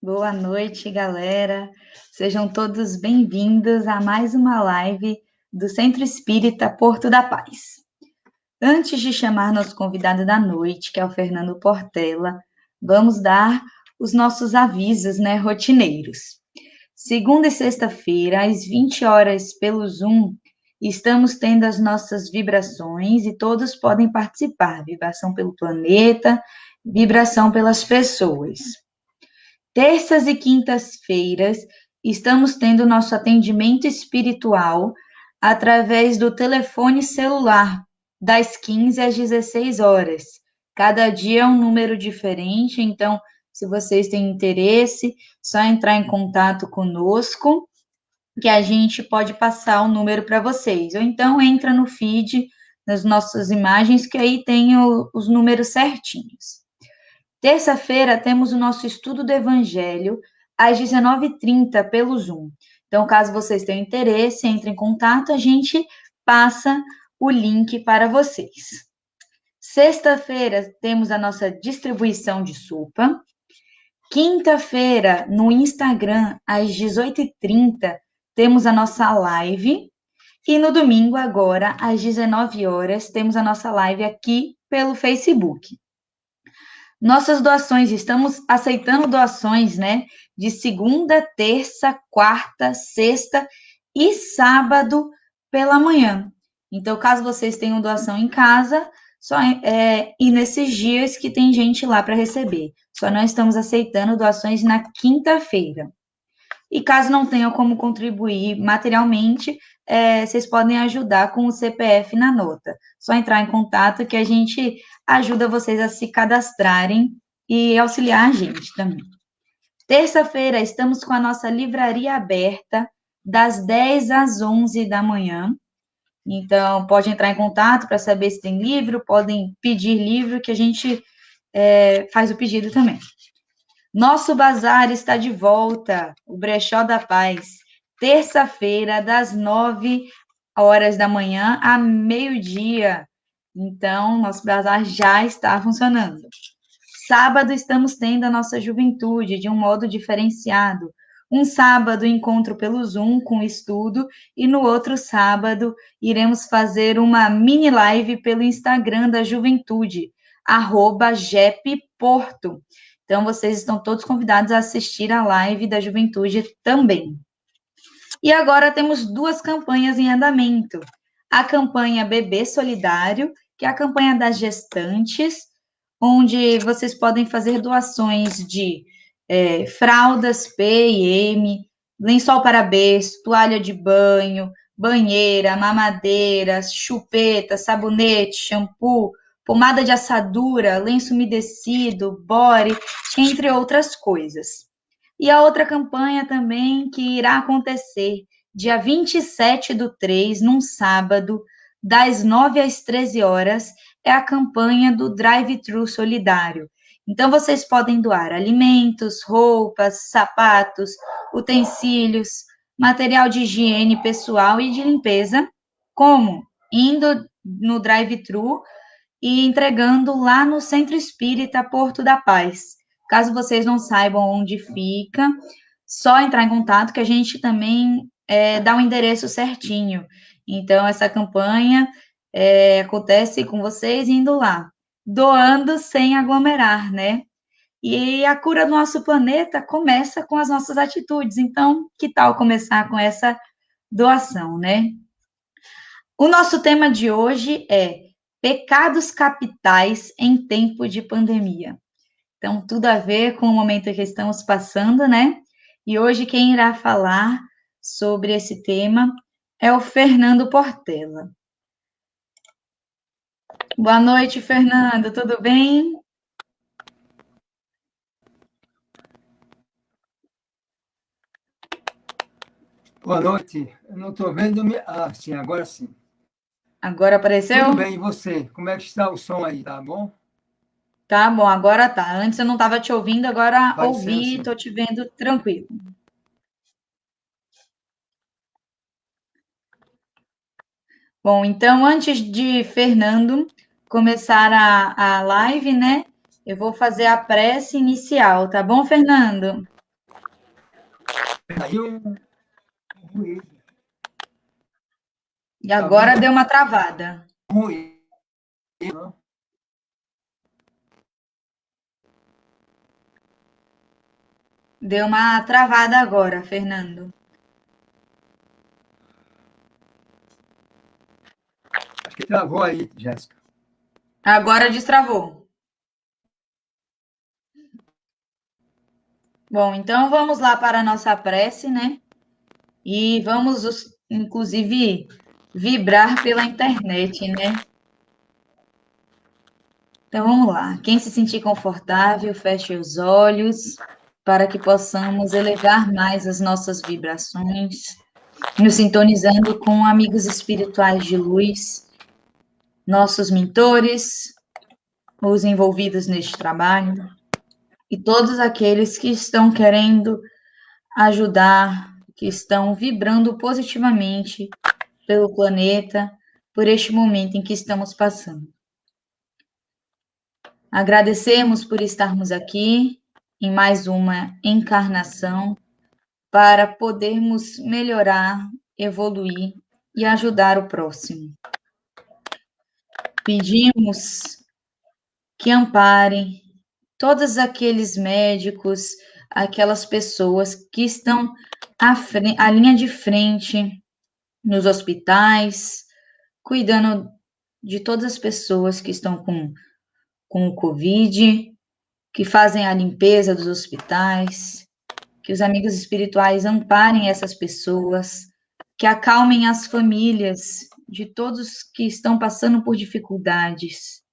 Boa noite, galera. Sejam todos bem-vindos a mais uma live do Centro Espírita Porto da Paz. Antes de chamar nosso convidado da noite, que é o Fernando Portela, vamos dar os nossos avisos, rotineiros. Segunda e sexta-feira, às 20 horas, pelo Zoom, estamos tendo as nossas vibrações e todos podem participar. Vibração pelo planeta, vibração pelas pessoas. Terças e quintas-feiras, estamos tendo nosso atendimento espiritual através do telefone celular, das 15 às 16 horas. Cada dia é um número diferente, então, se vocês têm interesse, só entrar em contato conosco, que a gente pode passar o número para vocês. Ou então, entra no feed das nossas imagens, que aí tem os números certinhos. Terça-feira temos o nosso estudo do Evangelho às 19h30 pelo Zoom. Então, caso vocês tenham interesse, entre em contato, a gente passa o link para vocês. Sexta-feira temos a nossa distribuição de sopa. Quinta-feira, no Instagram, às 18h30, temos a nossa live. E no domingo, agora, às 19 horas, temos a nossa live aqui pelo Facebook. Nossas doações, estamos aceitando doações, de segunda, terça, quarta, sexta e sábado pela manhã. Então, caso vocês tenham doação em casa, só ir nesses dias que tem gente lá para receber. Só não estamos aceitando doações na quinta-feira. E caso não tenham como contribuir materialmente, vocês podem ajudar com o CPF na nota. Só entrar em contato que a gente ajuda vocês a se cadastrarem e auxiliar a gente também. Terça-feira, estamos com a nossa livraria aberta, das 10 às 11 da manhã. Então, pode entrar em contato para saber se tem livro, podem pedir livro, que a gente faz o pedido também. Nosso bazar está de volta, o Brechó da Paz, terça-feira, das 9 horas da manhã a meio-dia. Então, nosso bazar já está funcionando. Sábado, estamos tendo a nossa juventude de um modo diferenciado. Um sábado, encontro pelo Zoom com estudo, e no outro sábado, iremos fazer uma mini live pelo Instagram da juventude, @jepeporto. Então, vocês estão todos convidados a assistir a live da juventude também. E agora temos duas campanhas em andamento. A campanha Bebê Solidário, que é a campanha das gestantes, onde vocês podem fazer doações de fraldas P e M, lençol para berço, toalha de banho, banheira, mamadeira, chupeta, sabonete, shampoo, pomada de assadura, lenço umedecido, body, entre outras coisas. E a outra campanha também que irá acontecer dia 27/3, num sábado, das 9 às 13 horas, é a campanha do Drive-Thru Solidário. Então, vocês podem doar alimentos, roupas, sapatos, utensílios, material de higiene pessoal e de limpeza, como indo no Drive-Thru e entregando lá no Centro Espírita Porto da Paz. Caso vocês não saibam onde fica, só entrar em contato que a gente também dá o endereço certinho. Então, essa campanha acontece com vocês indo lá, doando sem aglomerar, E a cura do nosso planeta começa com as nossas atitudes. Então, que tal começar com essa doação, O nosso tema de hoje é pecados capitais em tempo de pandemia. Então, tudo a ver com o momento que estamos passando, E hoje quem irá falar sobre esse tema é o Fernando Portela. Boa noite, Fernando, tudo bem? Boa noite. Eu não estou vendo. Sim, agora sim. Agora apareceu? Tudo bem, e você? Como é que está o som aí? Tá bom? Tá bom, agora tá. Antes eu não estava te ouvindo, agora Vai ser ouvi e assim. estou te vendo tranquilo. Bom, então, antes de Fernando começar a live, eu vou fazer a prece inicial, tá bom, Fernando? Aí um ruído. E Tá agora vendo? deu uma travada. Ruído. Não? Deu uma travada agora, Fernando. Acho que travou aí, Jéssica. Agora destravou. Bom, então vamos lá para a nossa prece, né? E vamos, inclusive, vibrar pela internet, né? Então vamos lá. Quem se sentir confortável, feche os olhos para que possamos elevar mais as nossas vibrações, nos sintonizando com amigos espirituais de luz, nossos mentores, os envolvidos neste trabalho e todos aqueles que estão querendo ajudar, que estão vibrando positivamente pelo planeta, por este momento em que estamos passando. Agradecemos por estarmos aqui em mais uma encarnação para podermos melhorar, evoluir e ajudar o próximo. Pedimos que amparem todos aqueles médicos, aquelas pessoas que estão à linha de frente nos hospitais, cuidando de todas as pessoas que estão com o Covid, que fazem a limpeza dos hospitais, que os amigos espirituais amparem essas pessoas, que acalmem as famílias de todos que estão passando por dificuldades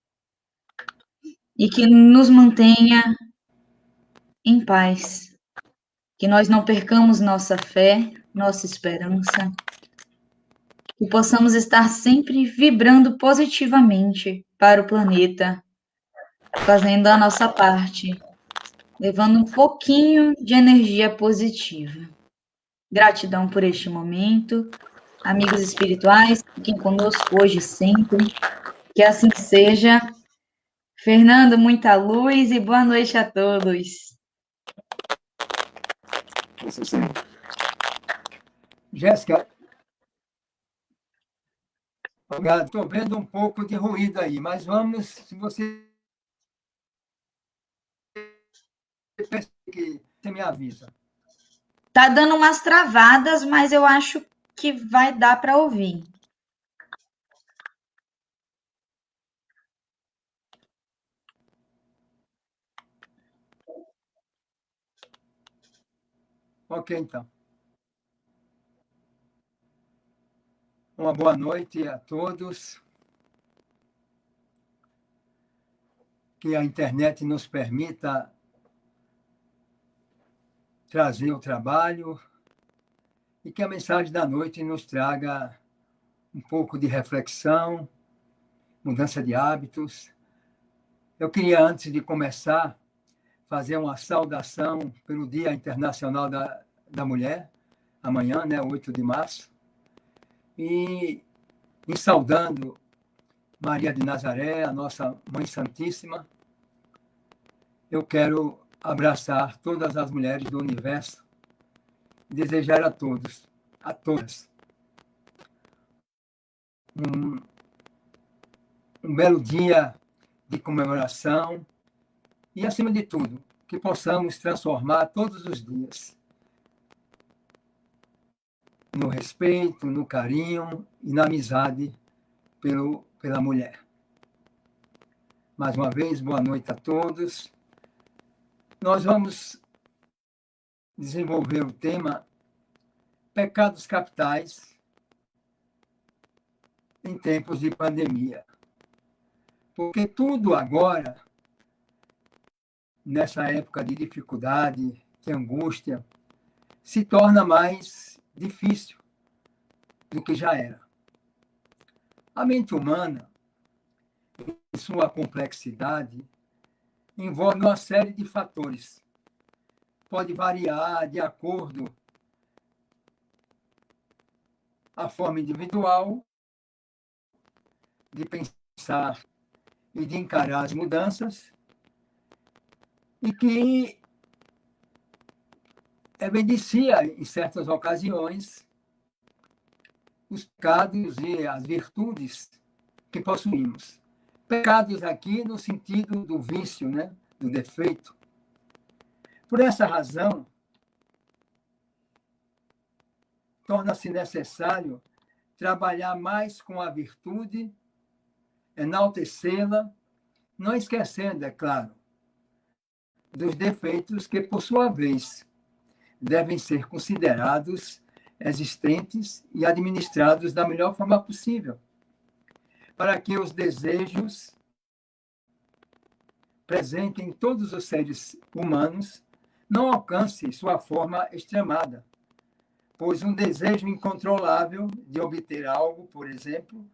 e que nos mantenha em paz, que nós não percamos nossa fé, nossa esperança, que possamos estar sempre vibrando positivamente para o planeta, fazendo a nossa parte, levando um pouquinho de energia positiva. Gratidão por este momento. Amigos espirituais, fiquem conosco hoje e sempre. Que assim seja. Fernando, muita luz e boa noite a todos. Isso sim. Jéssica, obrigado. Estou vendo um pouco de ruído aí, mas vamos, se você que você me avisa. Tá dando umas travadas, mas eu acho que vai dar para ouvir. Ok, então. Uma boa noite a todos. Que a internet nos permita trazer o trabalho e que a mensagem da noite nos traga um pouco de reflexão, mudança de hábitos. Eu queria, antes de começar, fazer uma saudação pelo Dia Internacional da Mulher, amanhã, né, 8 de março, e em saudando Maria de Nazaré, a nossa Mãe Santíssima, eu quero abraçar todas as mulheres do universo e desejar a todos, a todas, um, um belo dia de comemoração e, acima de tudo, que possamos transformar todos os dias no respeito, no carinho e na amizade pela mulher. Mais uma vez, boa noite a todos. Nós vamos desenvolver o tema pecados capitais em tempos de pandemia. Porque tudo agora, nessa época de dificuldade, de angústia, se torna mais difícil do que já era. A mente humana, em sua complexidade, envolve uma série de fatores. Pode variar de acordo a forma individual de pensar e de encarar as mudanças, e que evidencia, em certas ocasiões, os pecados e as virtudes que possuímos. Pecados aqui no sentido do vício, né? Do defeito. Por essa razão, torna-se necessário trabalhar mais com a virtude, enaltecê-la, não esquecendo, é claro, dos defeitos que, por sua vez, devem ser considerados existentes e administrados da melhor forma possível, para que os desejos presentes em todos os seres humanos não alcancem sua forma extremada, pois um desejo incontrolável de obter algo, por exemplo,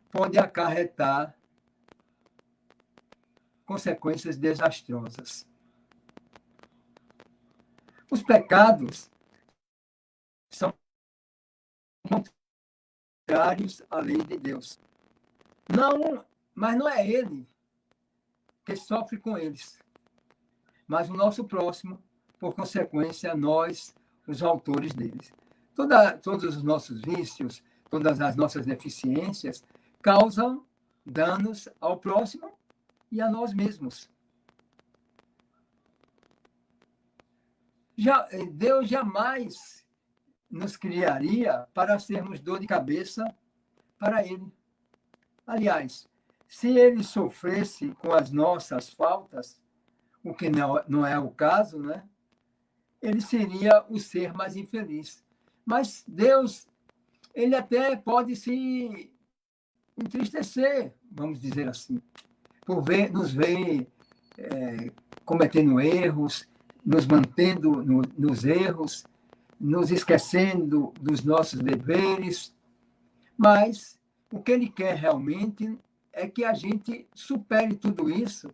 pode acarretar consequências desastrosas. Os pecados são contrários à lei de Deus. Mas não é ele que sofre com eles, mas o nosso próximo, por consequência, nós, os autores deles. Todos os nossos vícios, todas as nossas deficiências causam danos ao próximo e a nós mesmos. Deus jamais nos criaria para sermos dor de cabeça para Ele. Aliás, se Ele sofresse com as nossas faltas, o que não é o caso, né? Ele seria o ser mais infeliz. Mas Deus, ele até pode se entristecer, vamos dizer assim, por nos ver cometendo erros, nos mantendo nos erros, nos esquecendo dos nossos deveres. Mas o que ele quer realmente é que a gente supere tudo isso,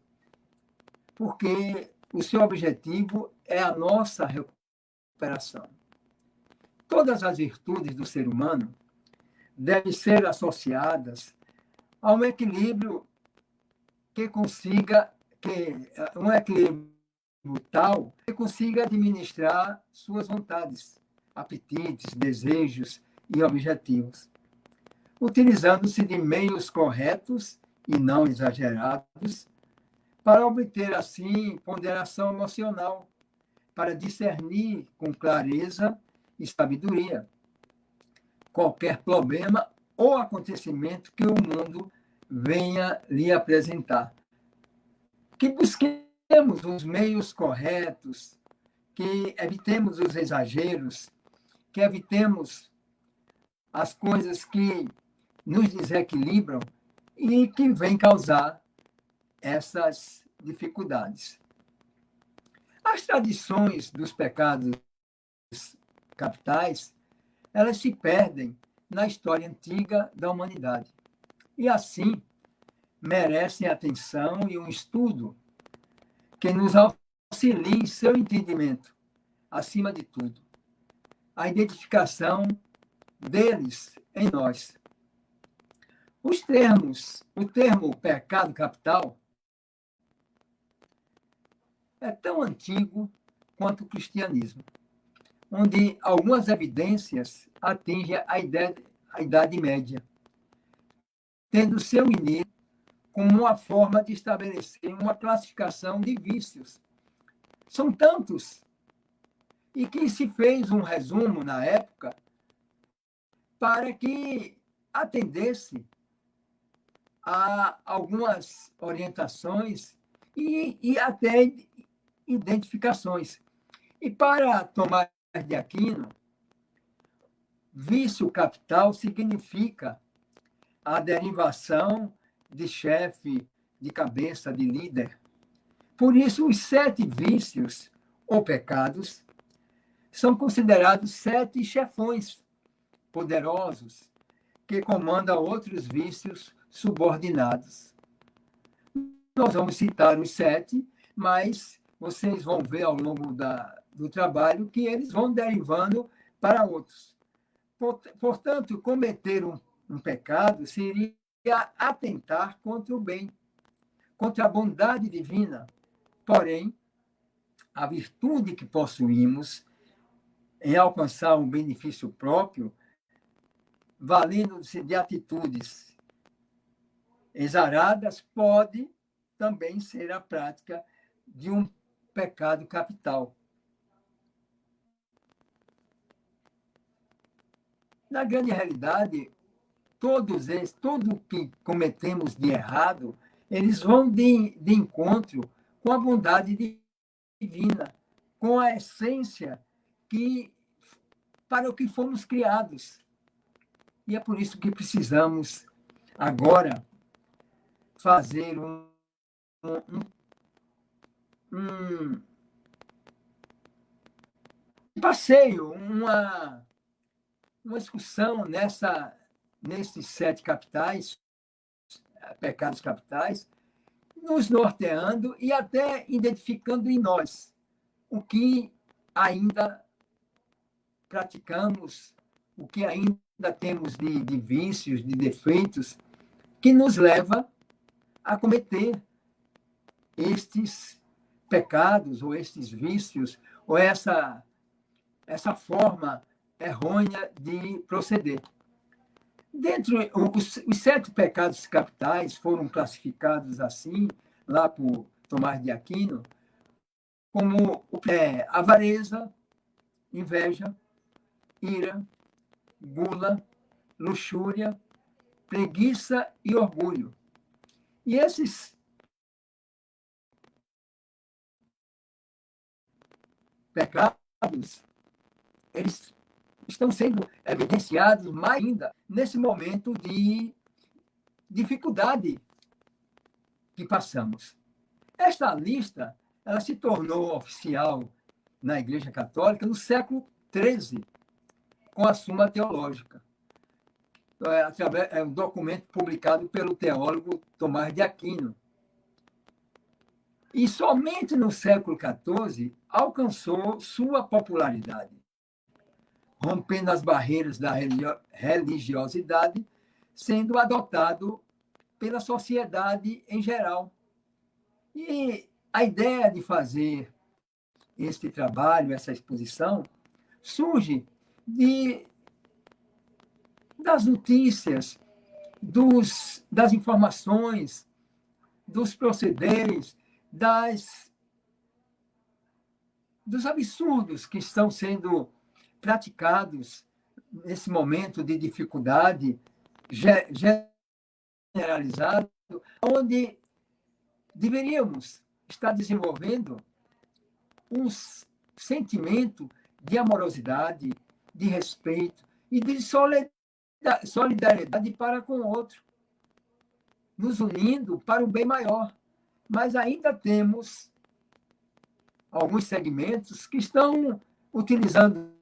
porque o seu objetivo é a nossa recuperação. Todas as virtudes do ser humano devem ser associadas a um equilíbrio um equilíbrio tal que consiga administrar suas vontades, apetites, desejos e objetivos, utilizando-se de meios corretos e não exagerados, para obter, assim, ponderação emocional, para discernir com clareza e sabedoria qualquer problema ou acontecimento que o mundo venha lhe apresentar. Que busquemos os meios corretos, que evitemos os exageros, que evitemos as coisas que nos desequilibram e que vêm causar essas dificuldades. As tradições dos pecados capitais, elas se perdem na história antiga da humanidade. E, assim, merecem atenção e um estudo que nos auxilie em seu entendimento, acima de tudo, a identificação deles em nós. O termo pecado capital é tão antigo quanto o cristianismo, onde algumas evidências atingem a Idade Média, tendo seu início como uma forma de estabelecer uma classificação de vícios. São tantos, e que se fez um resumo na época para que atendesse a algumas orientações e até identificações. E para Tomás de Aquino, vício capital significa a derivação de chefe, de cabeça, de líder. Por isso, os 7 vícios ou pecados são considerados 7 chefões poderosos que comandam outros vícios subordinados. Nós vamos citar os 7, mas vocês vão ver ao longo do trabalho que eles vão derivando para outros. Portanto, cometer um pecado seria atentar contra o bem, contra a bondade divina. Porém, a virtude que possuímos em alcançar um benefício próprio, valendo-se de atitudes exaradas, pode também ser a prática de um pecado capital. Na grande realidade, tudo que cometemos de errado, eles vão de encontro com a bondade divina, com a essência para o que fomos criados. E é por isso que precisamos, agora, fazer um passeio, uma excursão nesses 7 pecados capitais, nos norteando e até identificando em nós o que ainda praticamos, o que ainda temos de vícios, de defeitos, que nos leva a cometer estes pecados, ou estes vícios, ou essa forma errônea de proceder. Os 7 pecados capitais foram classificados assim, lá por Tomás de Aquino, como avareza, inveja, ira, gula, luxúria, preguiça e orgulho. E esses pecados, eles estão sendo evidenciados mais ainda nesse momento de dificuldade que passamos. Esta lista ela se tornou oficial na Igreja Católica no século XIII, com a Suma Teológica. É um documento publicado pelo teólogo Tomás de Aquino. E somente no século XIV alcançou sua popularidade, rompendo as barreiras da religiosidade, sendo adotado pela sociedade em geral. E a ideia de fazer este trabalho, essa exposição, surge das notícias, das informações, dos procederes, dos absurdos que estão sendo praticados nesse momento de dificuldade generalizado, onde deveríamos estar desenvolvendo um sentimento de amorosidade, de respeito e de solidariedade para com o outro, nos unindo para um bem maior. Mas ainda temos alguns segmentos que estão utilizando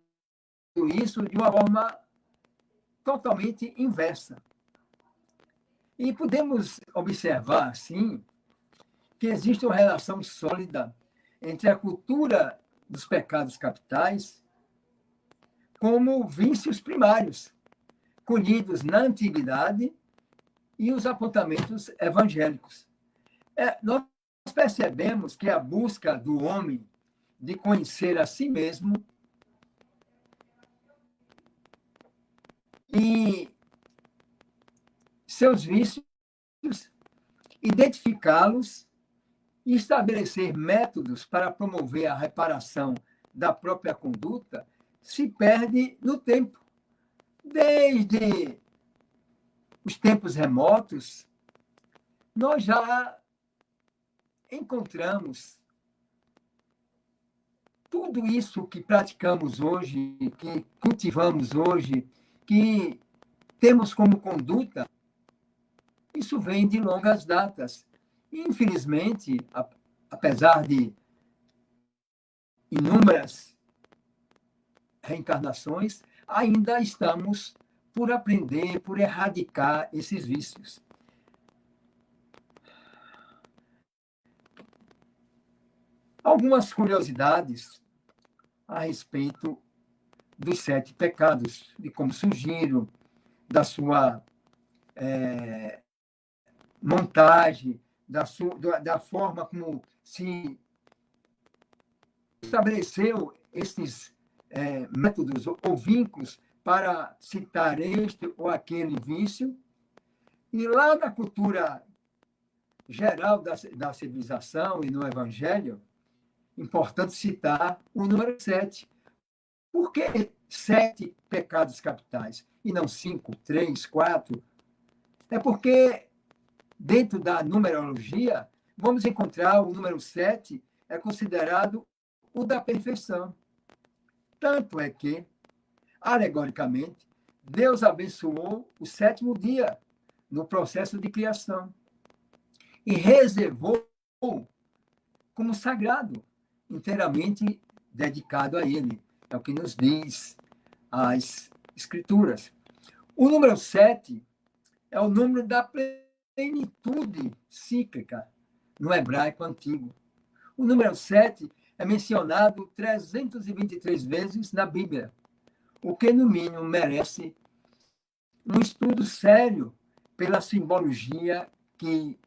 isso de uma forma totalmente inversa. E podemos observar, assim, que existe uma relação sólida entre a cultura dos pecados capitais como vícios primários, colhidos na antiguidade, e os apontamentos evangélicos. Nós percebemos que a busca do homem de conhecer a si mesmo e seus vícios, identificá-los e estabelecer métodos para promover a reparação da própria conduta se perde no tempo. Desde os tempos remotos, nós já encontramos tudo isso que praticamos hoje, que cultivamos hoje, que temos como conduta, isso vem de longas datas. E, infelizmente, apesar de inúmeras reencarnações, ainda estamos por aprender, por erradicar esses vícios. Algumas curiosidades a respeito dos 7 pecados, de como surgiram, da sua montagem, da forma como se estabeleceu esses métodos ou vínculos para citar este ou aquele vício. E lá na cultura geral da civilização e no Evangelho, importante citar o número 7. Por que 7 pecados capitais e não 5, 3, 4? É porque, dentro da numerologia, vamos encontrar o número 7 é considerado o da perfeição. Tanto é que, alegoricamente, Deus abençoou o 7º dia no processo de criação e reservou como sagrado, inteiramente dedicado a Ele. É o que nos diz as Escrituras. O número 7 é o número da plenitude cíclica no hebraico antigo. O número 7 é mencionado 323 vezes na Bíblia, o que, no mínimo, merece um estudo sério pela simbologia que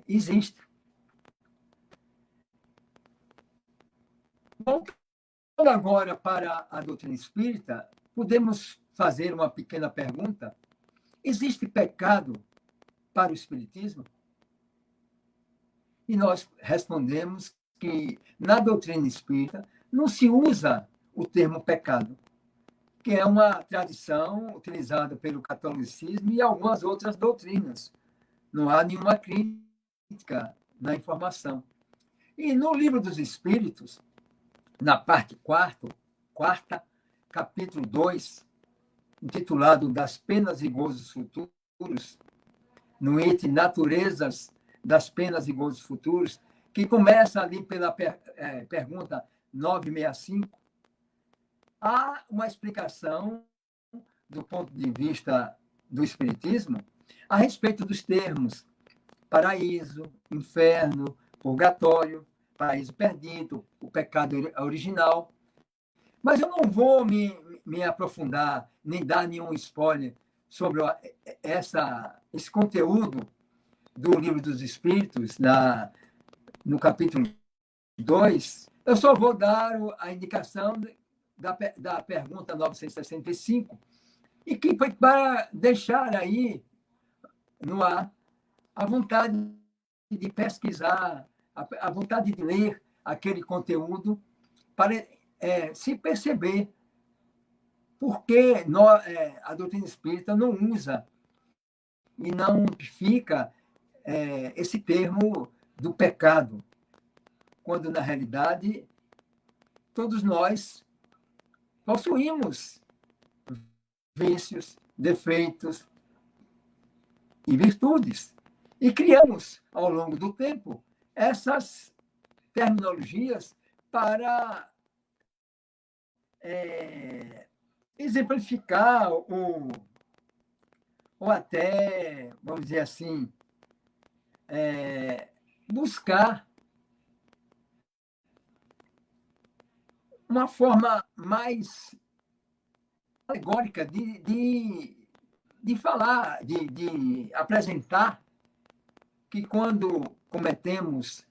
existe. Voltando agora para a doutrina espírita, podemos fazer uma pequena pergunta. Existe pecado para o espiritismo? E nós respondemos que, na doutrina espírita, não se usa o termo pecado, que é uma tradição utilizada pelo catolicismo e algumas outras doutrinas. Não há nenhuma crítica na informação. E no Livro dos Espíritos, na parte quarta, capítulo 2, intitulado Das Penas e Gozos Futuros, no item Naturezas das Penas e Gozos Futuros, que começa ali pela pergunta 965, há uma explicação do ponto de vista do Espiritismo a respeito dos termos paraíso, inferno, purgatório, paraíso perdido, o pecado original. Mas eu não vou me aprofundar, nem dar nenhum spoiler sobre esse conteúdo do Livro dos Espíritos, no capítulo 2. Eu só vou dar a indicação da pergunta 965, e que foi para deixar aí no ar a vontade de pesquisar, a vontade de ler aquele conteúdo para se perceber por que a doutrina espírita não usa e não fica esse termo do pecado, quando, na realidade, todos nós possuímos vícios, defeitos e virtudes. E criamos, ao longo do tempo, essas terminologias para exemplificar ou até, vamos dizer assim, buscar uma forma mais alegórica de falar, de apresentar que, quando cometemos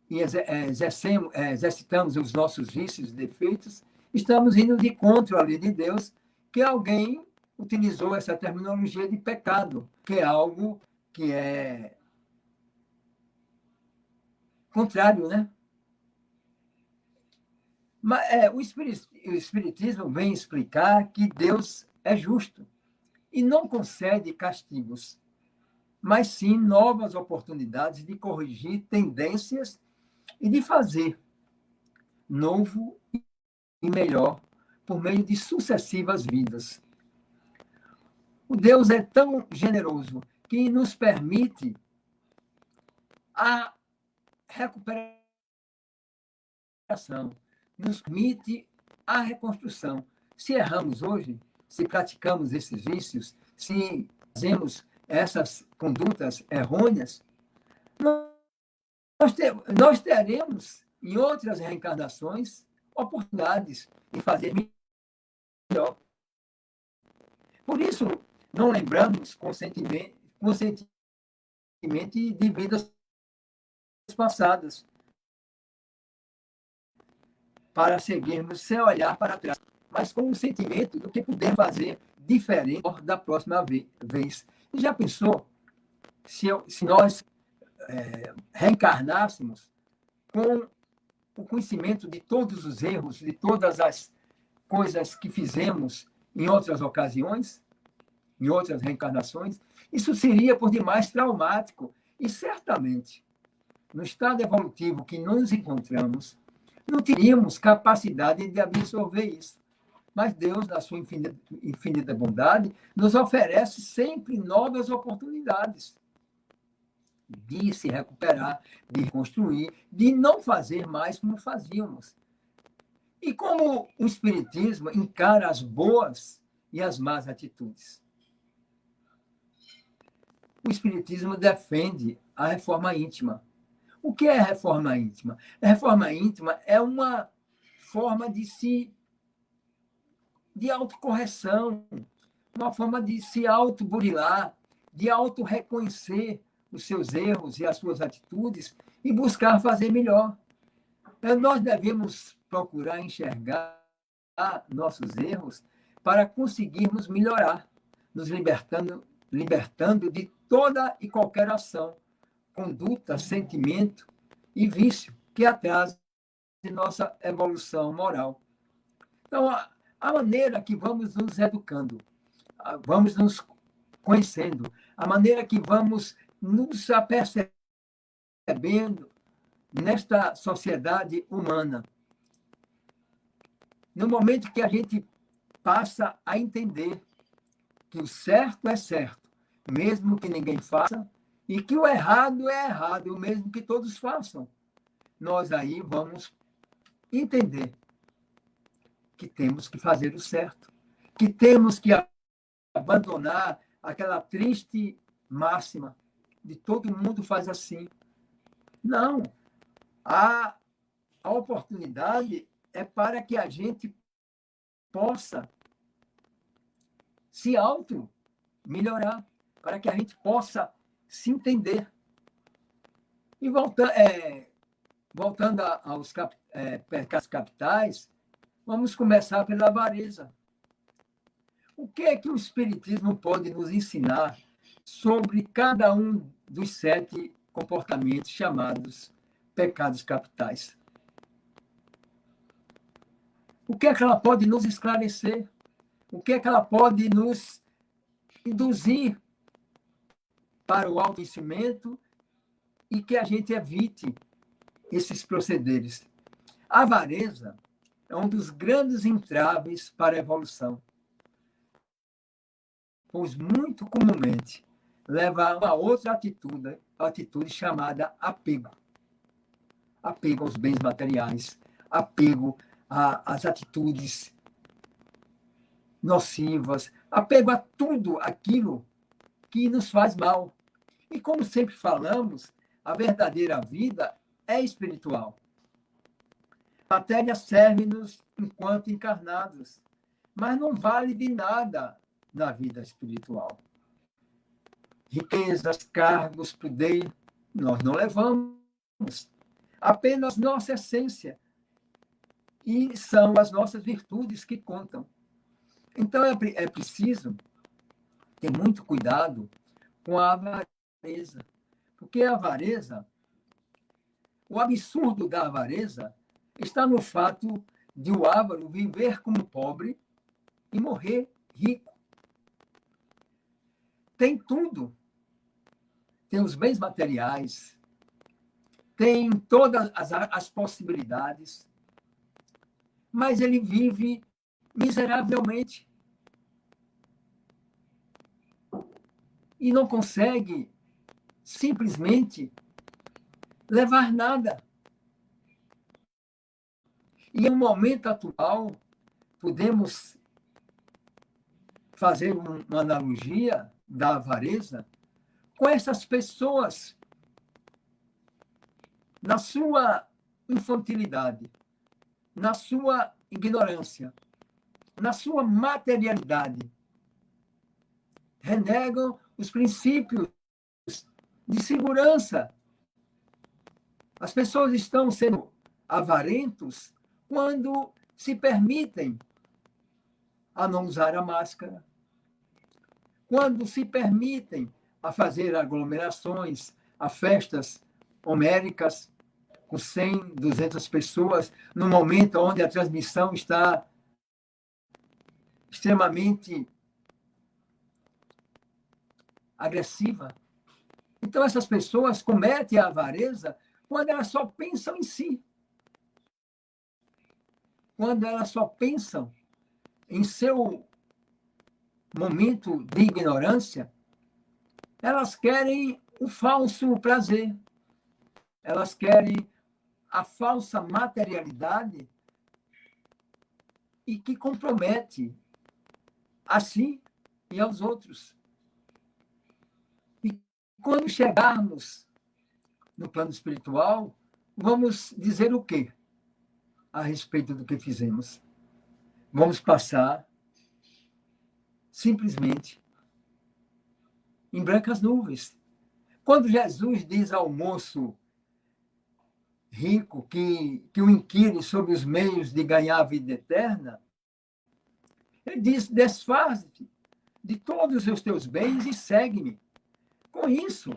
e exercitamos os nossos vícios e defeitos, estamos indo de contra a lei de Deus, que alguém utilizou essa terminologia de pecado, que é algo que é contrário, né? Mas o Espiritismo vem explicar que Deus é justo e não concede castigos, mas sim novas oportunidades de corrigir tendências e de fazer novo e melhor por meio de sucessivas vidas. O Deus é tão generoso que nos permite a recuperação, nos permite a reconstrução. Se erramos hoje, se praticamos esses vícios, se fazemos essas condutas errôneas, nós teremos, em outras reencarnações, oportunidades de fazer melhor. Por isso, não lembramos conscientemente de vidas passadas. para seguirmos sem olhar para trás, mas com o sentimento do que podemos fazer diferente da próxima vez. E já pensou se nós reencarnássemos com o conhecimento de todos os erros, de todas as coisas que fizemos em outras ocasiões, em outras reencarnações? Isso seria por demais traumático. E certamente, no estado evolutivo que nos encontramos, não teríamos capacidade de absorver isso. Mas Deus, na sua infinita bondade, nos oferece sempre novas oportunidades de se recuperar, de reconstruir, de não fazer mais como fazíamos. E como o Espiritismo encara as boas e as más atitudes? O Espiritismo defende a reforma íntima. O que é a reforma íntima? A reforma íntima é uma forma de autocorreção, uma forma de se autoburilar, de auto-reconhecer os seus erros e as suas atitudes e buscar fazer melhor. Nós devemos procurar enxergar nossos erros para conseguirmos melhorar, nos libertando de toda e qualquer ação, conduta, sentimento e vício que atrasa nossa evolução moral. Então, a maneira que vamos nos educando, vamos nos conhecendo, a maneira que vamos nos apercebendo nesta sociedade humana, no momento que a gente passa a entender que o certo é certo, mesmo que ninguém faça, e que o errado é errado, mesmo que todos façam, nós aí vamos entender que temos que fazer o certo, que temos que abandonar aquela triste máxima de todo mundo faz assim. Não. A oportunidade é para que a gente possa se auto-melhorar, para que a gente possa se entender. E voltando aos pecados capitais, vamos começar pela avareza. O que é que o Espiritismo pode nos ensinar sobre cada um dos 7 comportamentos chamados pecados capitais? O que é que ela pode nos esclarecer? O que é que ela pode nos induzir para o autoconhecimento e que a gente evite esses procederes? A avareza é um dos grandes entraves para a evolução, pois muito comumente leva a uma outra atitude chamada apego. Apego aos bens materiais, apego às atitudes nocivas, apego a tudo aquilo que nos faz mal. E como sempre falamos, a verdadeira vida é espiritual. A matéria serve-nos enquanto encarnados, mas não vale de nada na vida espiritual. Riquezas, cargos, poder, nós não levamos. Apenas nossa essência. E são as nossas virtudes que contam. Então, é preciso ter muito cuidado com a avareza. Porque a avareza, o absurdo da avareza, está no fato de o avaro viver como pobre e morrer rico. Tem tudo. Tem os bens materiais, tem todas as possibilidades, mas ele vive miseravelmente e não consegue simplesmente levar nada. E no momento atual, podemos fazer uma analogia da avareza com essas pessoas na sua infantilidade, na sua ignorância, na sua materialidade. Renegam os princípios de segurança. As pessoas estão sendo avarentos quando se permitem a não usar a máscara, quando se permitem a fazer aglomerações, a festas homéricas com 100, 200 pessoas, no momento onde a transmissão está extremamente agressiva. Então, essas pessoas cometem a avareza quando elas só pensam em si, quando elas só pensam em seu momento de ignorância, elas querem o falso prazer, elas querem a falsa materialidade e que compromete a si e aos outros. E quando chegarmos no plano espiritual, vamos dizer o quê a respeito do que fizemos? Vamos passar simplesmente em brancas nuvens. Quando Jesus diz ao moço rico que o inquire sobre os meios de ganhar a vida eterna, ele diz: desfaz-te de todos os teus bens e segue-me. Com isso,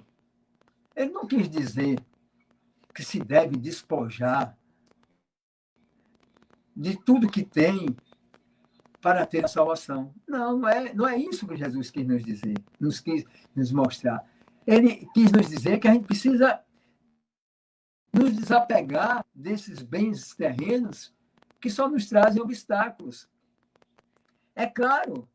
ele não quis dizer que se deve despojar de tudo que tem para ter a salvação. Não é isso que Jesus quis nos dizer, nos quis nos mostrar. Ele quis nos dizer que a gente precisa nos desapegar desses bens terrenos que só nos trazem obstáculos. É claro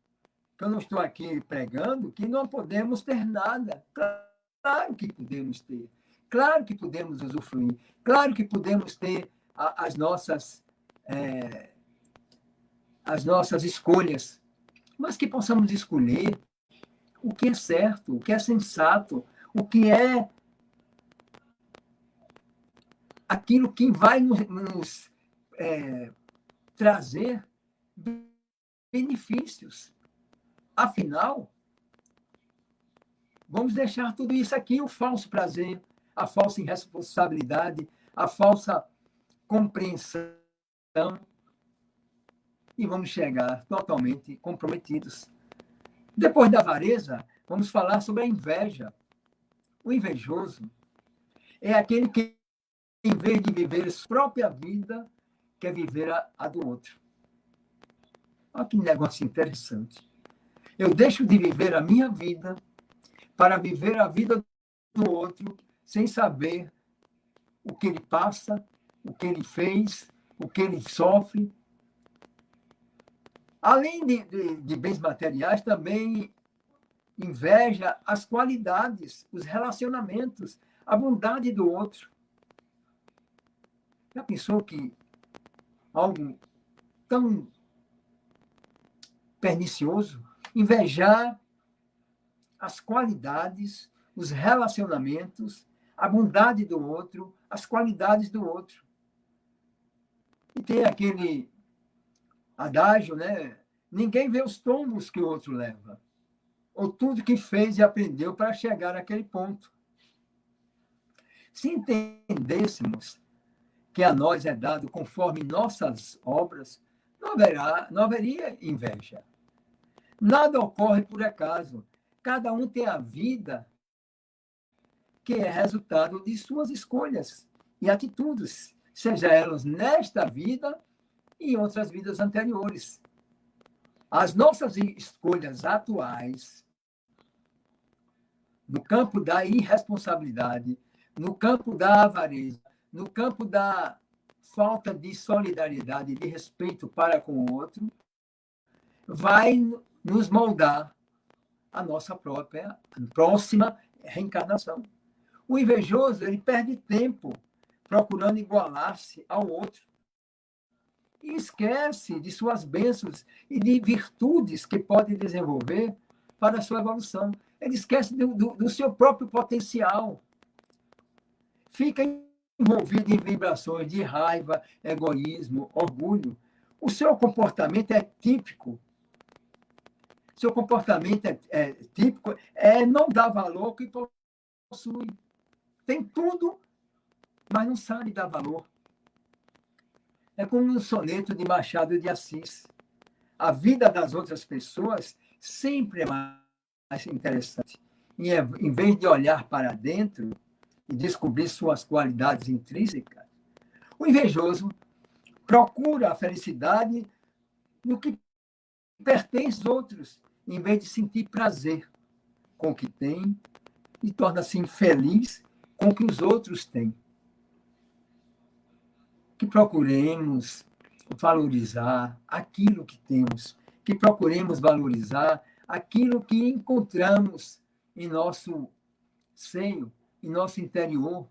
que eu não estou aqui pregando que não podemos ter nada. Claro que podemos ter. Claro que podemos usufruir. Claro que podemos ter as nossas escolhas, mas que possamos escolher o que é certo, o que é sensato, o que é aquilo que vai nos trazer benefícios. Afinal, vamos deixar tudo isso aqui, o falso prazer, a falsa irresponsabilidade, a falsa compreensão, e vamos chegar totalmente comprometidos. Depois da avareza, vamos falar sobre a inveja. O invejoso é aquele que, em vez de viver a sua própria vida, quer viver a do outro. Olha que negócio interessante. Eu deixo de viver a minha vida para viver a vida do outro, sem saber o que ele passa, o que ele fez, o que ele sofre. Além de bens materiais, também inveja as qualidades, os relacionamentos, a bondade do outro. Já pensou que algo tão pernicioso? Invejar as qualidades, os relacionamentos, a bondade do outro, as qualidades do outro. E tem aquele adágio, né? Ninguém vê os tombos que o outro leva, ou tudo que fez e aprendeu para chegar àquele ponto. Se entendêssemos que a nós é dado conforme nossas obras, não haveria inveja. Nada ocorre por acaso. Cada um tem a vida que é resultado de suas escolhas e atitudes, seja elas nesta vida e em outras vidas anteriores. As nossas escolhas atuais, no campo da irresponsabilidade, no campo da avareza, no campo da falta de solidariedade e de respeito para com o outro, vai nos moldar a nossa próxima reencarnação. O invejoso, ele perde tempo procurando igualar-se ao outro e esquece de suas bênçãos e de virtudes que pode desenvolver para a sua evolução. Ele esquece do seu próprio potencial. Fica envolvido em vibrações de raiva, egoísmo, orgulho. O seu comportamento é típico. Seu comportamento é típico, não dar valor ao que possui. Tem tudo, mas não sabe dar valor. É como um soneto de Machado de Assis. A vida das outras pessoas sempre é mais interessante. E em vez de olhar para dentro e descobrir suas qualidades intrínsecas, o invejoso procura a felicidade no que pertence aos outros, em vez de sentir prazer com o que tem e torna-se infeliz com o que os outros têm. Que procuremos valorizar aquilo que temos, que procuremos valorizar aquilo que encontramos em nosso seio, em nosso interior,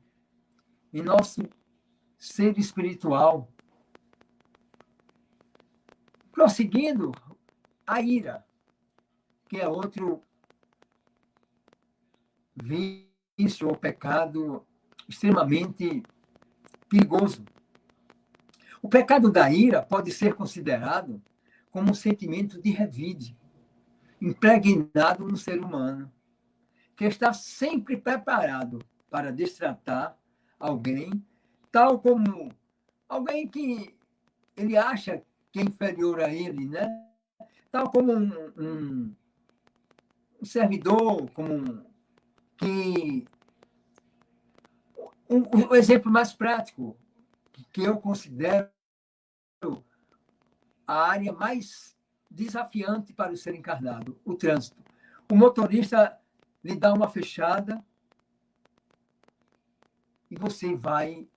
em nosso ser espiritual. Prosseguindo, a ira, que é outro vício ou pecado extremamente perigoso. O pecado da ira pode ser considerado como um sentimento de revide, impregnado no ser humano, que está sempre preparado para destratar alguém, tal como alguém que ele acha que é inferior a ele, né? Tal como um servidor, que um exemplo mais prático que eu considero a área mais desafiante para o ser encarnado, o trânsito. O motorista lhe dá uma fechada e você vai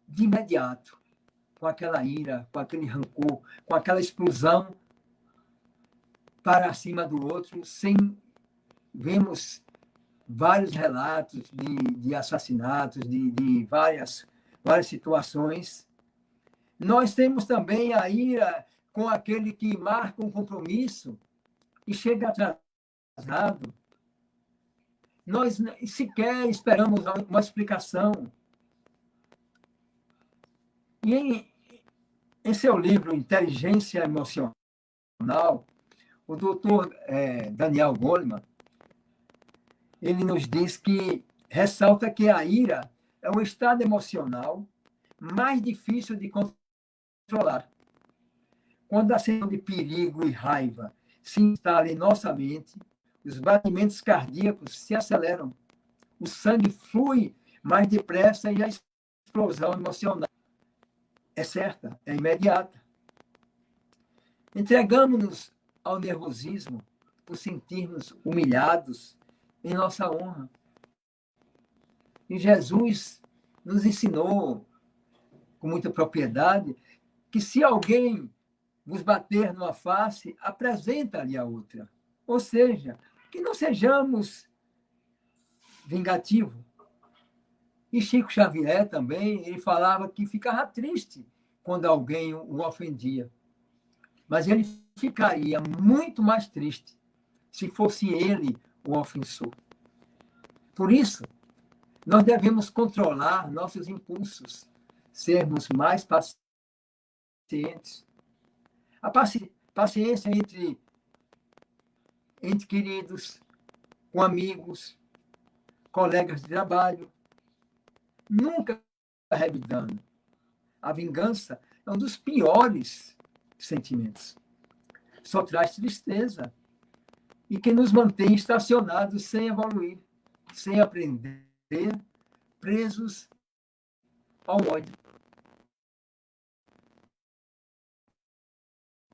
de imediato com aquela ira, com aquele rancor, com aquela explosão para cima do outro, sem vemos vários relatos de assassinatos, de várias situações. Nós temos também a ira com aquele que marca um compromisso e chega atrasado. Nós sequer esperamos uma explicação. E em seu livro Inteligência Emocional, o doutor Daniel Goleman, ele nos diz que ressalta que a ira é o estado emocional mais difícil de controlar. Quando a sensação de perigo e raiva se instala em nossa mente, os batimentos cardíacos se aceleram, o sangue flui mais depressa e a explosão emocional é certa, é imediata. Entregamos-nos ao nervosismo por sentirmos humilhados em nossa honra. E Jesus nos ensinou, com muita propriedade, que se alguém vos bater numa face, apresenta-lhe a outra. Ou seja, que não sejamos vingativos. E Chico Xavier também, ele falava que ficava triste quando alguém o ofendia. Mas ele ficaria muito mais triste se fosse ele o ofensor. Por isso, nós devemos controlar nossos impulsos, sermos mais pacientes. A paciência entre queridos, com amigos, colegas de trabalho, nunca recebe dano. A vingança é um dos piores sentimentos. Só traz tristeza e que nos mantém estacionados sem evoluir, sem aprender, presos ao ódio.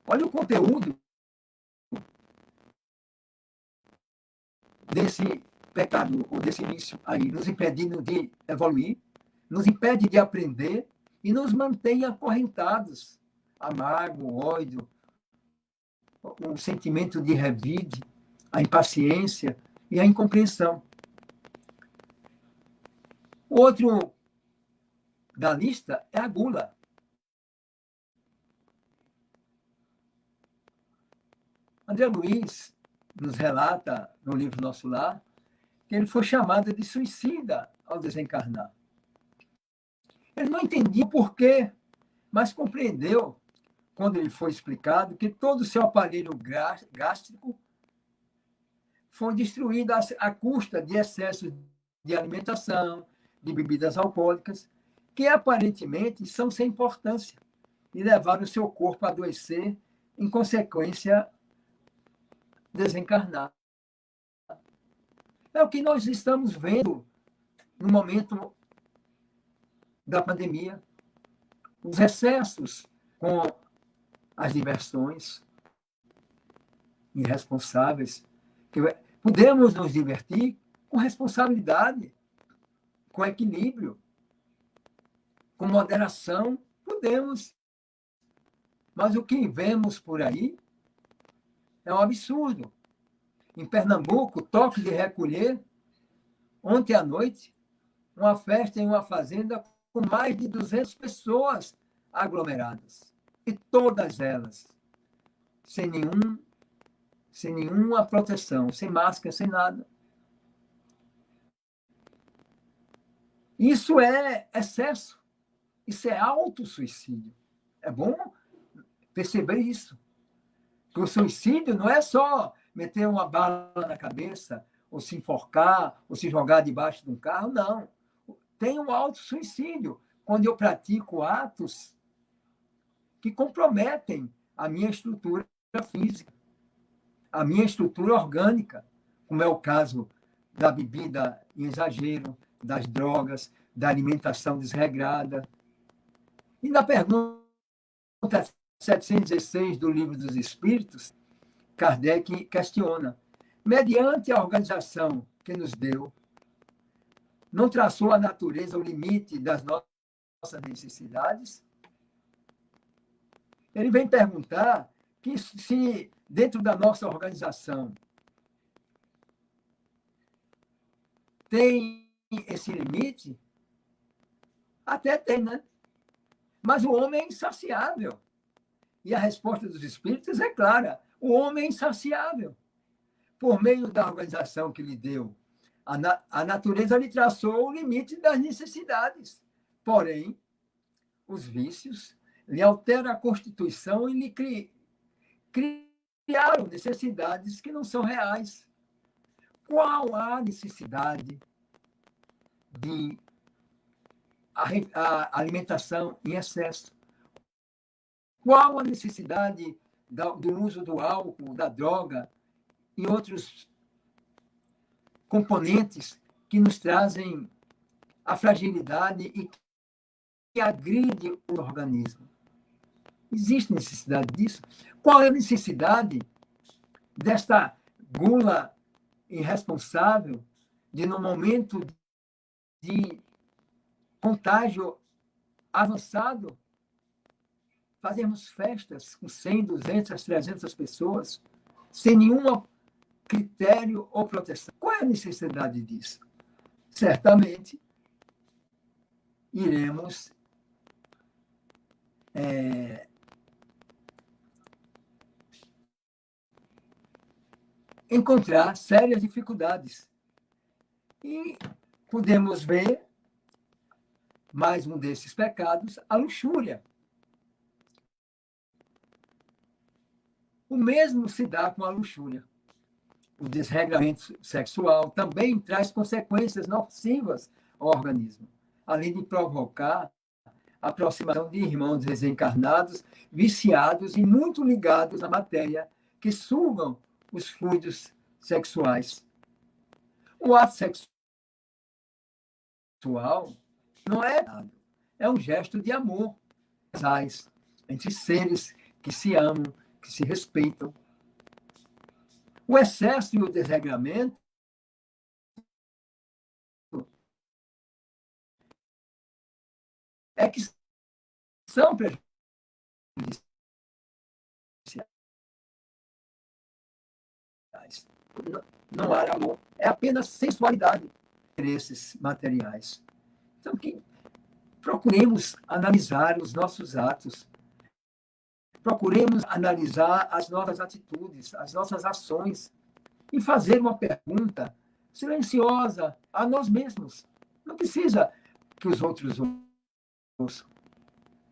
Olha o conteúdo desse pecado, ou desse vício aí, nos impedindo de evoluir, nos impede de aprender e nos mantém acorrentados. A mágoa, o ódio, o sentimento de revide, a impaciência e a incompreensão. O outro da lista é a gula. André Luiz nos relata, no livro Nosso Lar, que ele foi chamado de suicida ao desencarnar. Ele não entendia o porquê, mas compreendeu, quando ele foi explicado, que todo o seu aparelho gástrico foi destruído à custa de excesso de alimentação, de bebidas alcoólicas, que aparentemente são sem importância, e levar o seu corpo a adoecer, em consequência, desencarnar. É o que nós estamos vendo no momento da pandemia. Os excessos com as diversões irresponsáveis. Podemos nos divertir com responsabilidade, com equilíbrio, com moderação, podemos. Mas o que vemos por aí é um absurdo. Em Pernambuco, toque de recolher, ontem à noite, uma festa em uma fazenda com mais de 200 pessoas aglomeradas. E todas elas sem nenhuma proteção, sem máscara, sem nada. Isso é excesso. Isso é autossuicídio. É bom perceber isso. Que o suicídio não é só meter uma bala na cabeça, ou se enforcar, ou se jogar debaixo de um carro, não. Tem um autossuicídio, quando eu pratico atos que comprometem a minha estrutura física, a minha estrutura orgânica, como é o caso da bebida em exagero, das drogas, da alimentação desregrada. E na pergunta 716 do Livro dos Espíritos, Kardec questiona: mediante a organização que nos deu, não traçou a natureza o limite das nossas necessidades? Ele vem perguntar que se dentro da nossa organização tem esse limite, até tem, né? Mas o homem é insaciável. E a resposta dos espíritos é clara: o homem é insaciável. Por meio da organização que lhe deu, a natureza lhe traçou o limite das necessidades. Porém, os vícios lhe alteram a constituição e lhe criaram necessidades que não são reais. Qual a necessidade de a alimentação em excesso? Qual a necessidade do uso do álcool, da droga e outros componentes que nos trazem a fragilidade e que agride o organismo? Existe necessidade disso? Qual é a necessidade desta gula irresponsável de, no momento de contágio avançado, fazermos festas com 100, 200, 300 pessoas, sem nenhum critério ou proteção? Qual é a necessidade disso? Certamente, iremos encontrar sérias dificuldades. E podemos ver mais um desses pecados, a luxúria. O mesmo se dá com a luxúria. O desregramento sexual também traz consequências nocivas ao organismo, além de provocar a aproximação de irmãos desencarnados, viciados e muito ligados à matéria, que sugam os fluidos sexuais. O ato sexual não é um gesto de amor entre seres que se amam, que se respeitam. O excesso e o desregramento é que são prejudiciais. Não há amor, é apenas sensualidade, interesses materiais. Então, que procuremos analisar os nossos atos, procuremos analisar as nossas atitudes, as nossas ações e fazer uma pergunta silenciosa a nós mesmos. Não precisa que os outros ouçam.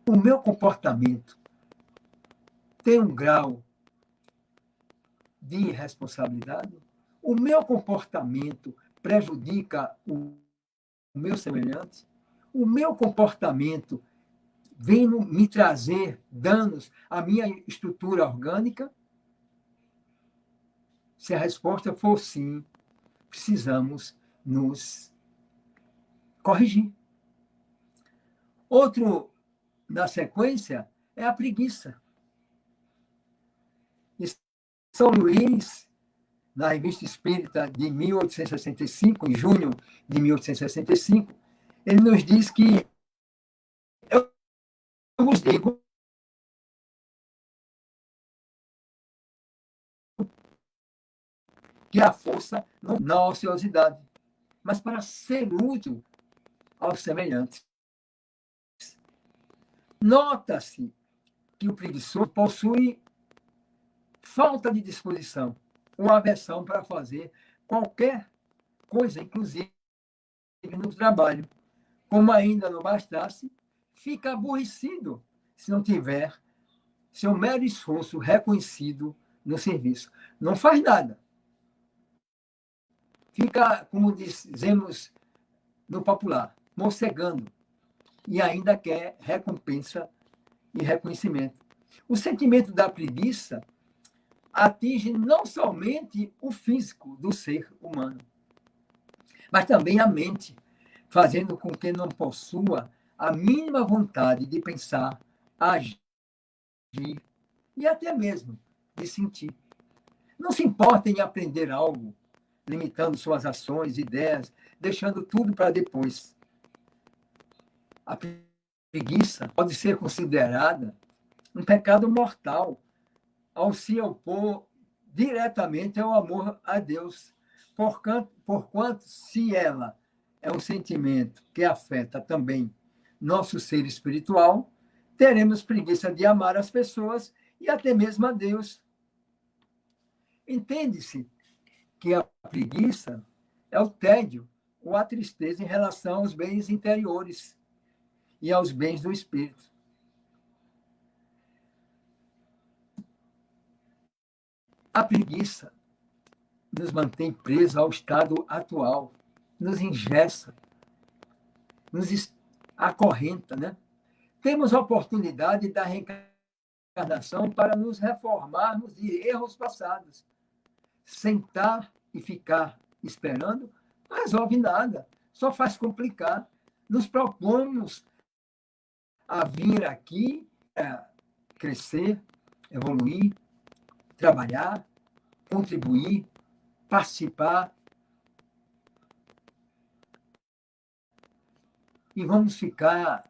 O meu comportamento tem um grau de irresponsabilidade? O meu comportamento prejudica o meu semelhante? O meu comportamento vem me trazer danos à minha estrutura orgânica? Se a resposta for sim, precisamos nos corrigir. Outro, na sequência, é a preguiça. Em São Luís, na Revista Espírita de 1865, em junho de 1865, ele nos diz que eu vos digo que a força não na ociosidade, mas para ser útil aos semelhantes. Nota-se que o preguiçoso possui falta de disposição ou aversão para fazer qualquer coisa, inclusive no trabalho. Como ainda não bastasse, fica aborrecido se não tiver seu mero esforço reconhecido no serviço. Não faz nada. Fica, como dizemos no popular, mocegando, e ainda quer recompensa e reconhecimento. O sentimento da preguiça atinge não somente o físico do ser humano, mas também a mente, fazendo com que não possua a mínima vontade de pensar, agir e até mesmo de sentir. Não se importa em aprender algo, limitando suas ações, ideias, deixando tudo para depois. A preguiça pode ser considerada um pecado mortal ao se opor diretamente ao amor a Deus, porquanto, se ela é um sentimento que afeta também nosso ser espiritual, teremos preguiça de amar as pessoas e até mesmo a Deus. Entende-se que a preguiça é o tédio ou a tristeza em relação aos bens interiores e aos bens do espírito. A preguiça nos mantém presos ao estado atual, nos engessa, nos acorrenta, né? Temos a oportunidade da reencarnação para nos reformarmos de erros passados. Sentar e ficar esperando não resolve nada, só faz complicar. Nos propomos a vir aqui, crescer, evoluir, trabalhar, contribuir, participar. E vamos ficar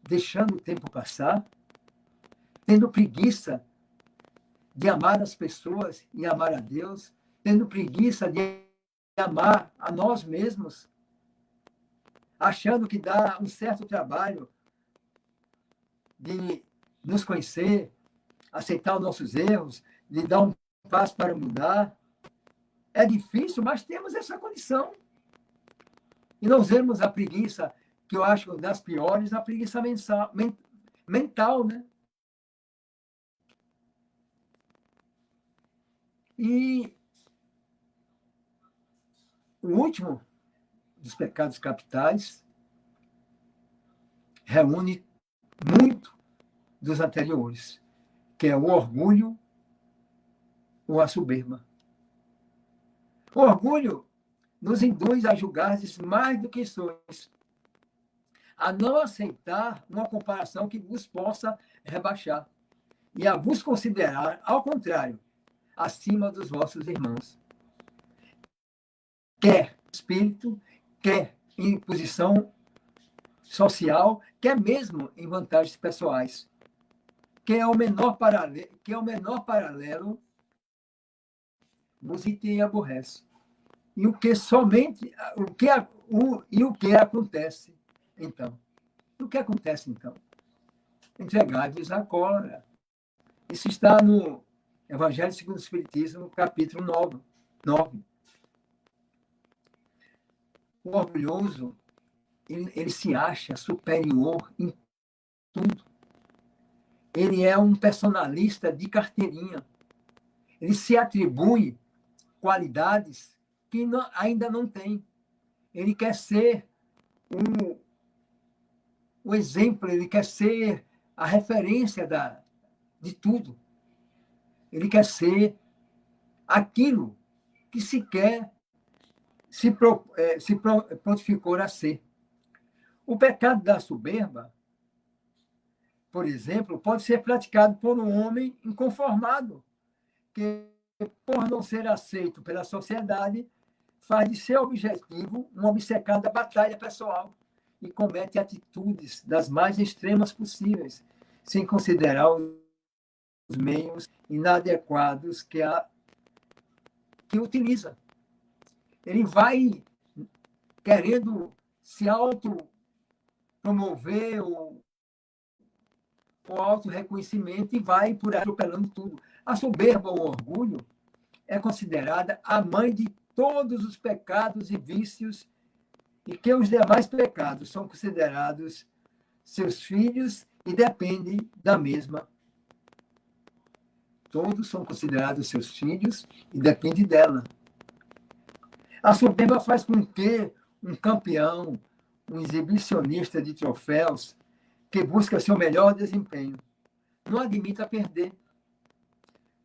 deixando o tempo passar, tendo preguiça de amar as pessoas e amar a Deus, tendo preguiça de amar a nós mesmos, achando que dá um certo trabalho de nos conhecer, aceitar os nossos erros, de dar um passo para mudar. É difícil, mas temos essa condição. E não usemos a preguiça, que eu acho das piores, a preguiça mental, né? E o último dos pecados capitais reúne muito dos anteriores, que é o orgulho ou a soberba. O orgulho nos induz a julgar mais do que sois, a não aceitar uma comparação que vos possa rebaixar e a vos considerar, ao contrário, acima dos vossos irmãos. Quer espírito, quer em posição social, quer mesmo em vantagens pessoais. Quem é o menor paralelo, vos irrita e aborrece. E o que somente o que acontece então? O que acontece então? Entregai-vos à cólera. Isso está no Evangelho segundo o Espiritismo, capítulo 9. O orgulhoso, ele se acha superior em tudo. Ele é um personalista de carteirinha. Ele se atribui qualidades que ainda não tem. Ele quer ser o exemplo, ele quer ser a referência de tudo. Ele quer ser aquilo que sequer se prontificou a ser. O pecado da soberba, por exemplo, pode ser praticado por um homem inconformado, que, por não ser aceito pela sociedade, faz de seu objetivo uma obcecada batalha pessoal e comete atitudes das mais extremas possíveis, sem considerar os meios inadequados que utiliza. Ele vai querendo se autopromover o auto-reconhecimento e vai por aí atropelando tudo. A soberba ou orgulho é considerada a mãe de todos os pecados e vícios e que os demais pecados são considerados seus filhos e dependem da mesma. Todos são considerados seus filhos e dependem dela. A soberba faz com que um campeão, um exibicionista de troféus, que busca seu melhor desempenho, não admita perder,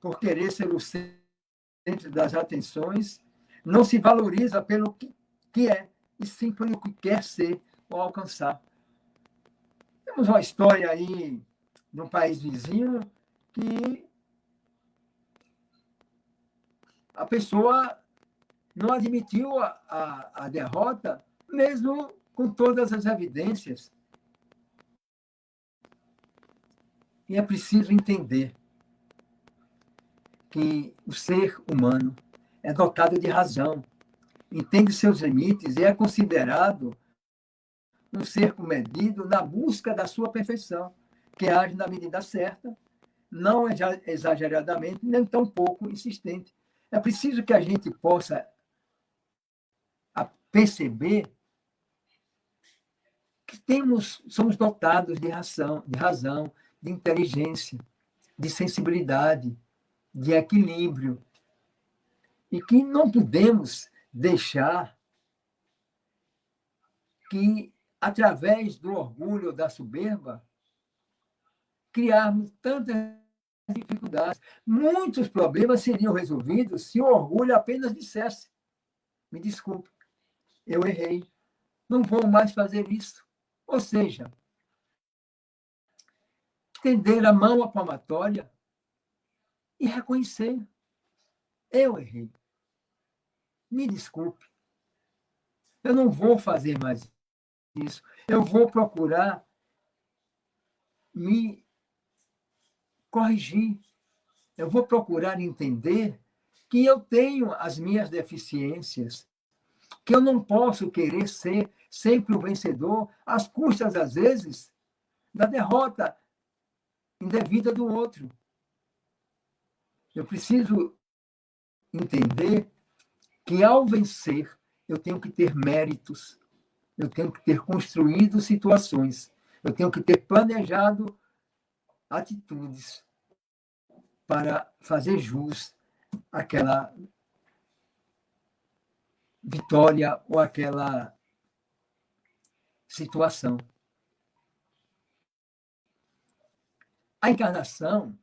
por querer ser o centro das atenções, não se valoriza pelo que é, e sim pelo que quer ser ou alcançar. Temos uma história aí num país vizinho que a pessoa não admitiu a derrota, mesmo com todas as evidências. E é preciso entender que o ser humano é dotado de razão, entende seus limites e é considerado um ser comedido na busca da sua perfeição, que age na medida certa, não exageradamente, nem tampouco insistente. É preciso que a gente possa perceber que somos dotados de razão, de inteligência, de sensibilidade, de equilíbrio, e que não podemos deixar que, através do orgulho ou da soberba, criarmos tantas dificuldades. Muitos problemas seriam resolvidos se o orgulho apenas dissesse: me desculpe, eu errei, não vou mais fazer isso. Ou seja, estender a mão à palmatória e reconhecer: eu errei, me desculpe, eu não vou fazer mais isso, eu vou procurar me corrigir, eu vou procurar entender que eu tenho as minhas deficiências, que eu não posso querer ser sempre o vencedor, às custas, às vezes, da derrota indevida do outro. Eu preciso entender que, ao vencer, eu tenho que ter méritos, eu tenho que ter construído situações, eu tenho que ter planejado atitudes para fazer jus àquela vitória ou àquela situação. A encarnação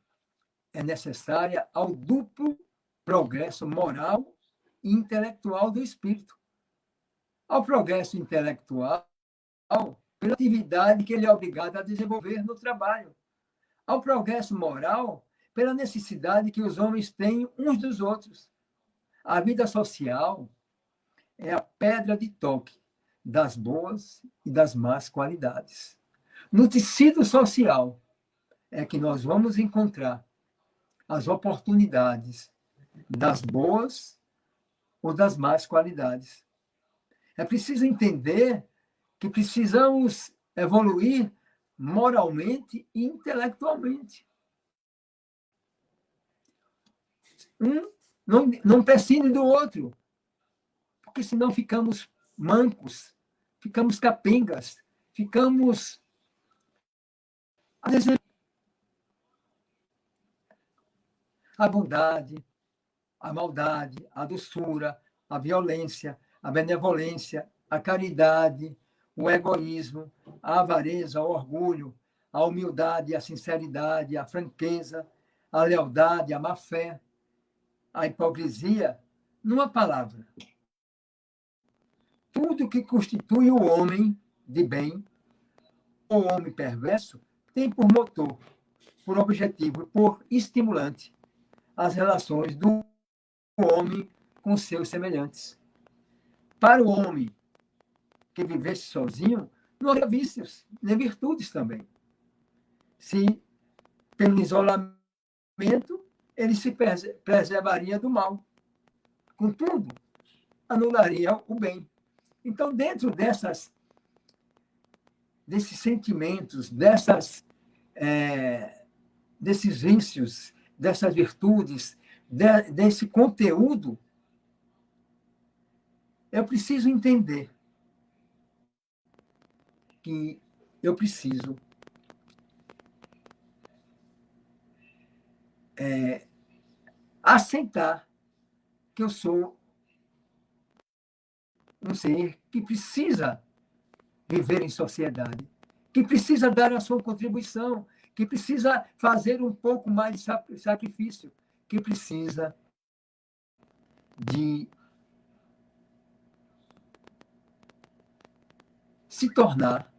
é necessária ao duplo progresso moral e intelectual do espírito. Ao progresso intelectual, pela atividade que ele é obrigado a desenvolver no trabalho. Ao progresso moral, pela necessidade que os homens têm uns dos outros. A vida social é a pedra de toque das boas e das más qualidades. No tecido social é que nós vamos encontrar as oportunidades das boas ou das más qualidades. É preciso entender que precisamos evoluir moralmente e intelectualmente. Um não prescinde do outro, porque senão ficamos mancos, ficamos capengas, ficamos... A bondade, a maldade, a doçura, a violência, a benevolência, a caridade, o egoísmo, a avareza, o orgulho, a humildade, a sinceridade, a franqueza, a lealdade, a má-fé, a hipocrisia, numa palavra, tudo que constitui o homem de bem ou homem perverso tem por motor, por objetivo e por estimulante as relações do homem com seus semelhantes. Para o homem que vivesse sozinho, não havia vícios, nem virtudes também. Se, pelo isolamento, ele se preservaria do mal. Contudo, anularia o bem. Então, dentro desses sentimentos, desses vícios, dessas virtudes, desse conteúdo, eu preciso entender que eu preciso aceitar que eu sou um ser que precisa viver em sociedade, que precisa dar a sua contribuição, que precisa fazer um pouco mais de sacrifício, que precisa de se tornar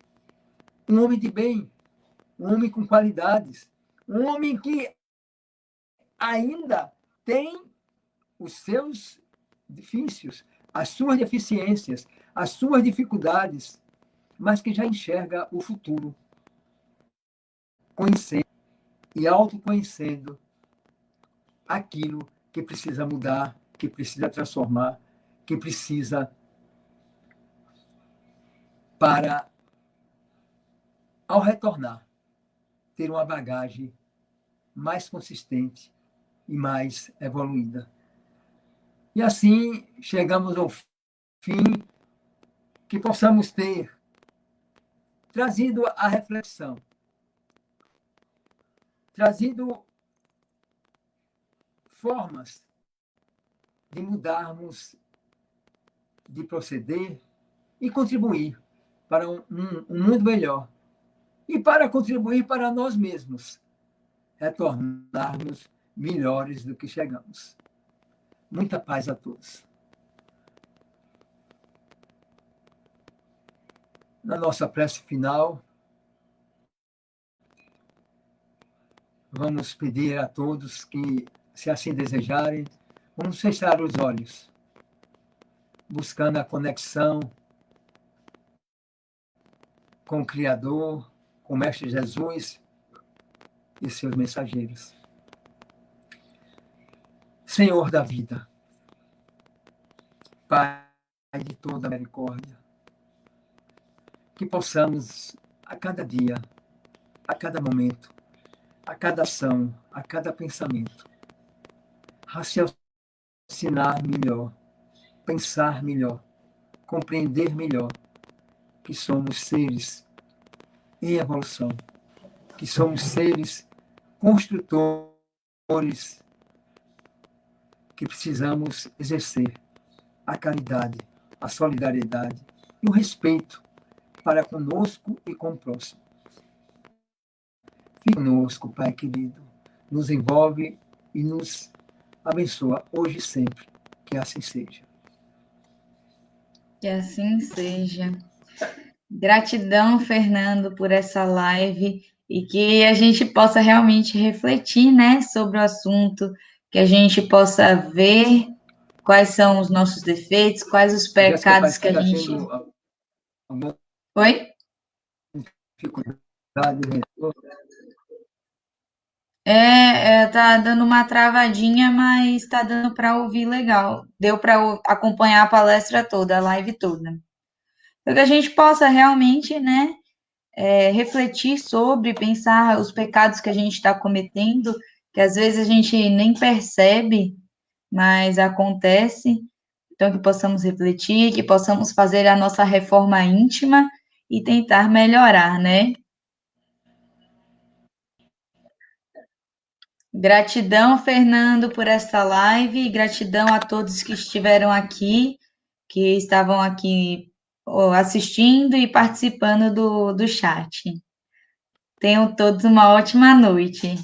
um homem de bem, um homem com qualidades, um homem que ainda tem os seus vícios, as suas deficiências, as suas dificuldades, mas que já enxerga o futuro, conhecendo e autoconhecendo aquilo que precisa mudar, que precisa transformar, que precisa para, ao retornar, ter uma bagagem mais consistente e mais evoluída. E assim chegamos ao fim, que possamos ter trazido a reflexão, trazido formas de mudarmos, de proceder e contribuir para um mundo melhor. E para contribuir para nós mesmos, retornarmos melhores do que chegamos. Muita paz a todos. Na nossa prece final, vamos pedir a todos que, se assim desejarem, vamos fechar os olhos, buscando a conexão com o Criador, com o Mestre Jesus e seus mensageiros. Senhor da vida, Pai de toda a misericórdia, que possamos, a cada dia, a cada momento, a cada ação, a cada pensamento, raciocinar melhor, pensar melhor, compreender melhor que somos seres em evolução, que somos seres construtores, que precisamos exercer a caridade, a solidariedade e o respeito para conosco e com o próximo. Fique conosco, Pai querido, nos envolve e nos abençoa hoje e sempre. Que assim seja. Que assim seja. Gratidão, Fernando, por essa live e que a gente possa realmente refletir, né, sobre o assunto, que a gente possa ver quais são os nossos defeitos, quais os Jéssica, pecados parece que que a está gente... tendo alguma Oi? dificuldade. Tá dando uma travadinha, mas tá dando para ouvir legal. Deu para acompanhar a palestra toda, a live toda. Para que a gente possa realmente, né, refletir sobre, pensar os pecados que a gente está cometendo, que às vezes a gente nem percebe, mas acontece. Então, que possamos refletir, que possamos fazer a nossa reforma íntima e tentar melhorar, né? Gratidão, Fernando, por esta live, gratidão a todos que estiveram aqui, que estavam aqui assistindo e participando do chat. Tenham todos uma ótima noite.